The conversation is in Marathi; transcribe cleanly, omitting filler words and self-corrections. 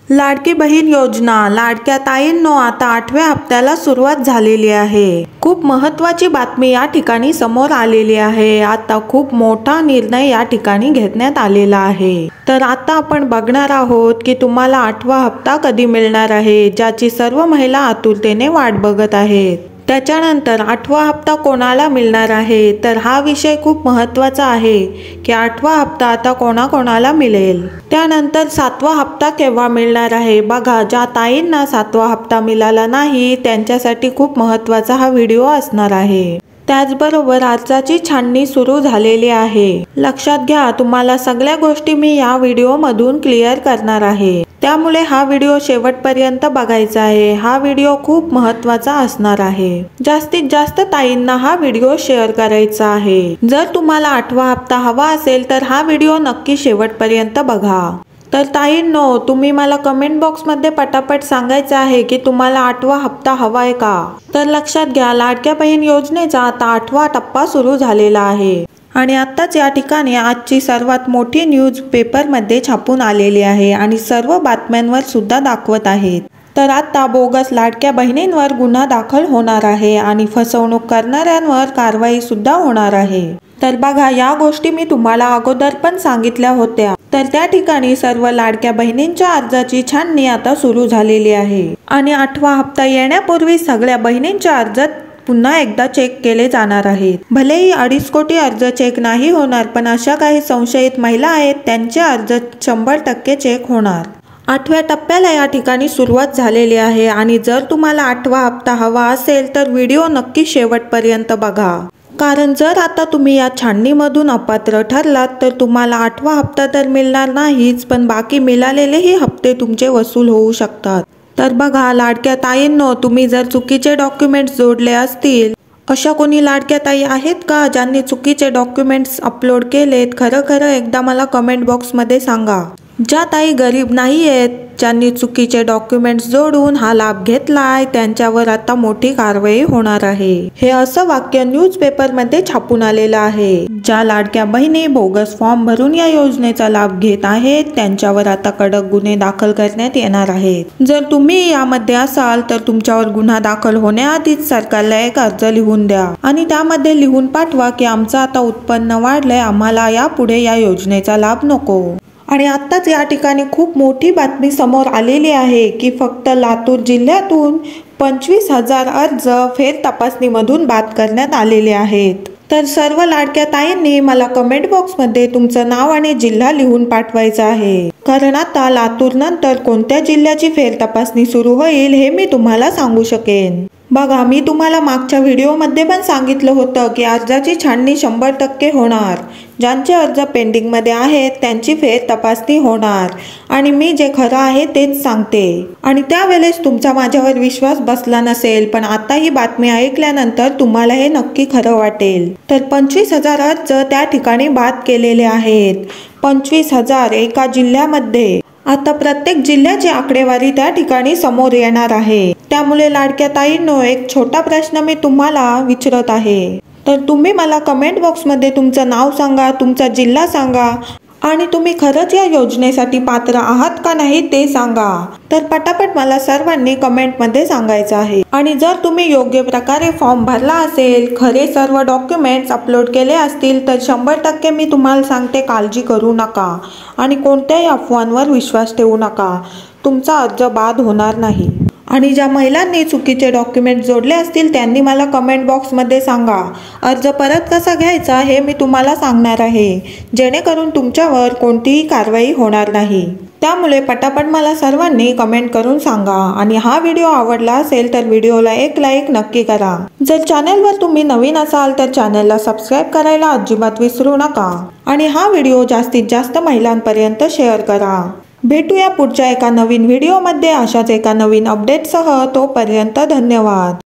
लाडकी बहीण योजना लाडक्या ताईंनो आता 8व्या हप्त्याला सुरुवात झालेली आहे। खूप महत्त्वाची बातमी या ठिकाणी समोर आलेली आहे। आता खूप मोठा निर्णय या ठिकाणी घेण्यात आलेला आहे। तर आता आपण बघणार आहोत की तुम्हाला 8वा हप्ता कधी मिळणार आहे, ज्याची सर्व महिला आतुरतेने वाट बघत आहेत। त्याच्यानंतर 8वा हप्ता कोणाला मिळणार आहे, तर हा विषय खूप महत्त्वाचा आहे की 8वा हप्ता आता कोणाकोणाला मिळेल। त्यानंतर 7वा हप्ता केव्हा मिळणार आहे, बघा ज्या ताईंना 7वा हप्ता मिळाला नाही त्यांच्यासाठी खूप महत्त्वाचा हा व्हिडिओ असणार आहे। त्याचबरोबर आजची छाननी सुरू झालेली आहे। लक्षात घ्या, तुम्हाला सगळ्या गोष्टी मी या व्हिडिओमधून क्लिअर करणार आहे, त्यामुळे हा व्हिडिओ शेवटपर्यंत बघायचा आहे। हा व्हिडिओ खूप महत्त्वाचा असणार आहे। जास्तीत जास्त ताईंना हा व्हिडिओ शेअर करायचा आहे। जर तुम्हाला 8वा हप्ता हवा असेल तर हा व्हिडिओ नक्की शेवटपर्यंत बघा। तर ताईंनो, तुम्ही मला कमेंट बॉक्समध्ये पटापट सांगायचं आहे की तुम्हाला 8वा हप्ता हवाय का। तर लक्षात घ्या, लाडक्या बहीण योजनेचा आता 8वा टप्पा सुरू झालेला आहे आणि आत्ताच या ठिकाणी आजची सर्वात मोठी न्यूज पेपरमध्ये छापून आलेली आहे आणि सर्व बातम्यांवर सुद्धा दाखवत आहेत। तर आता बोगस लाडक्या बहिणींवर गुन्हा दाखल होणार आहे आणि फसवणूक करणाऱ्यांवर कारवाई सुद्धा होणार आहे। तर बघा, या गोष्टी मी तुम्हाला अगोदर पण सांगितल्या होत्या। तर त्या ठिकाणी सर्व लाडक्या बहिणींच्या अर्जाची छाननी आता सुरू झालेली आहे आणि 8वा हप्ता येण्यापूर्वी सगळ्या बहिणींच्या अर्ज पुन्हा एकदा चेक केले जाणार आहेत। भलेही 2.5 कोटी अर्ज चेक नाही होणार, पण अशा काही संशयित महिला आहेत त्यांचे अर्ज 100% चेक होणार। 8व्या टप्प्याला या ठिकाणी सुरुवात झालेली आहे आणि जर तुम्हाला 8वा हप्ता हवा असेल तर व्हिडिओ नक्की शेवटपर्यंत बघा, कारण जर आता तुम्ही या छाननीमधून अपात्र ठरलात तर तुम्हाला 8वा हप्ता तर मिळणार नाहीच, पण बाकी मिळालेलेही हप्ते तुमचे वसूल होऊ शकतात। तर बघा लाडक्या ताईंनो, तुम्ही जर चुकीचे डॉक्युमेंट्स जोडले असतील, अशा कोणी लाडक्या ताई आहेत का ज्यांनी चुकीचे डॉक्युमेंट्स अपलोड केलेत, खरं एकदा मला कमेंट बॉक्समध्ये सांगा। ज्या ताई गरीब नाही आहेत, ज्यांनी चुकीचे डॉक्युमेंट्स जोडून हा लाभ घेतलाय, त्यांच्यावर आता मोठी कारवाई होणार आहे। हे असं वाक्य न्यूज पेपरमध्ये छापून आलेलं आहे। ज्या लाडक्या बहिणी बोगस फॉर्म भरून या योजनेचा लाभ घेत आहेत त्यांच्यावर आता कडक गुन्हे दाखल करण्यात येणार आहेत। जर तुम्ही यामध्ये असाल तर तुमच्यावर गुन्हा दाखल होण्याआधीच सरकारला एक अर्ज लिहून द्या आणि त्यामध्ये लिहून पाठवा की आमचं आता उत्पन्न वाढलंय, आम्हाला यापुढे या योजनेचा लाभ नको। आणि आत्ताच या ठिकाणी खूप मोठी बातमी समोर आलेली आहे की फक्त लातूर जिल्ह्यातून 25,000 अर्ज फेर तपासणीमधून बाद करण्यात आलेले आहेत। तर सर्व लाडक्या ताईंनी मला कमेंट बॉक्समध्ये तुमचं नाव आणि जिल्हा लिहून पाठवायचं आहे, कारण आता लातूर नंतर कोणत्या जिल्ह्याची फेर तपासणी सुरू होईल हे मी तुम्हाला सांगू शकेन। बघा, मी तुम्हाला मागच्या व्हिडिओमध्ये पण सांगितलं होतं की अर्जाची छाननी 100% होणार। ज्यांचे अर्ज पेंडिंगमध्ये आहेत त्यांची फेर तपासणी होणार आणि मी जे खरं आहे तेच सांगते आणि त्यावेळेस तुमचा माझ्यावर विश्वास बसला नसेल, पण आता ही बातमी ऐकल्यानंतर तुम्हाला हे नक्की खरं वाटेल। तर 25,000 अर्ज त्या ठिकाणी बाद केलेले आहेत। 25,000 एका जिल्ह्यामध्ये। आता प्रत्येक जिल्ह्याची आकडेवारी त्या ठिकाणी समोर येणार आहे। त्यामुळे लाडक्या ताईंनो, एक छोटा प्रश्न मी तुम्हाला विचारत आहे, तर तुम्ही मला कमेंट बॉक्समध्ये तुमचं नाव सांगा, तुमचा जिल्हा सांगा आणि तुम्ही खरंच या योजनेसाठी पात्र आहात का नाही ते सांगा। तर पटापट मला सर्वांनी कमेंटमध्ये सांगायचं आहे। आणि जर तुम्ही योग्य प्रकारे फॉर्म भरला असेल, खरे सर्व डॉक्युमेंट्स अपलोड केले असतील तर 100% मी तुम्हाला सांगते, काळजी करू नका आणि कोणत्याही अफवांवर विश्वास ठेवू नका, तुमचा अर्ज बाद होणार नाही। आणि ज्या महिलांनी चुकीचे डॉक्युमेंट जोडले असतील त्यांनी मला कमेंट बॉक्समध्ये सांगा, अर्ज परत कसा घ्यायचा हे मी तुम्हाला सांगणार आहे, जेणेकरून तुमच्यावर कोणतीही कारवाई होणार नाही। त्यामुळे पटापट मला सर्वांनी कमेंट करून सांगा आणि हा व्हिडिओ आवडला असेल तर व्हिडिओला एक लाईक नक्की करा। जर चॅनलवर तुम्ही नवीन असाल तर चॅनलला सबस्क्राईब करायला अजिबात विसरू नका आणि हा व्हिडिओ जास्तीत जास्त महिलांपर्यंत शेअर करा। भेटूया पुढच्या एका नवीन व्हिडिओमध्ये अशाच एका नवीन अपडेटसह। तोपर्यंत धन्यवाद।